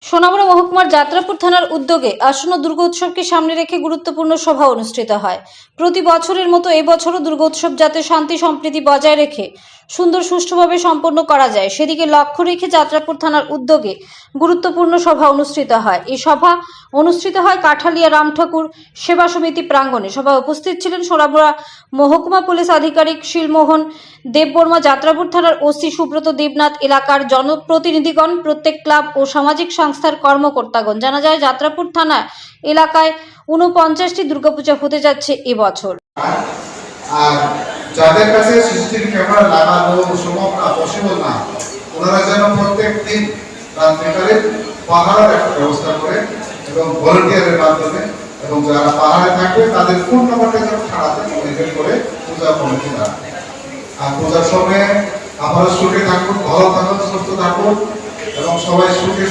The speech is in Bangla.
সোনামুড়া মহকুমার যাত্রাপুর থানার উদ্যোগে আসন্ন দুর্গোৎসবকে সামনে রেখে গুরুত্বপূর্ণ সভা অনুষ্ঠিত হয়। প্রতি বছরের মতো এবছরও দুর্গোৎসব যাতে শান্তি সম্প্রীতি বজায় রেখে সুন্দর সুষ্ঠুভাবে সম্পন্ন করা যায় সেদিকে লক্ষ্য রেখে যাত্রাপুর থানার উদ্যোগে গুরুত্বপূর্ণ সভা অনুষ্ঠিত হয়। এই সভা অনুষ্ঠিত হয় কাঠালিয়া রামঠাকুর সেবা সমিতি প্রাঙ্গণে। সভায় উপস্থিত ছিলেন সোনামুড়া মহকুমা পুলিশ আধিকারিক শিলমোহন দেববর্মা, যাত্রাপুর থানার ওসি সুব্রত দেবনাথ, এলাকার জনপ্রতিনিধিগণ, প্রত্যেক ক্লাব ও সামাজিক সংস্থার কর্মকর্তাগণ। জানা যায় যাত্রাপুর থানা এলাকায় 49টি দুর্গাপূজা হতে যাচ্ছে এবছর। আর যাদের কাছে সিসিটিভি ক্যামেরা লাগানো সম্ভব না, পসিবল না, ওনারা যেন প্রত্যেক দিন রাত্রিকালে পাহাড়ের একটা ব্যবস্থা করে এবং ভলেন্টিয়ারের মাধ্যমে এবং যারা পাহাড়ে থাকবে তাদের ফোন নাম্বারটা যেন থানাতে কমিউনিকেট করে পূজা কমিটি রাখবে। আর পূজার সময় আপনারা সুখে থাকুন, ভালো থাকুন, সুস্থ থাকুন এবং সবাই সুখে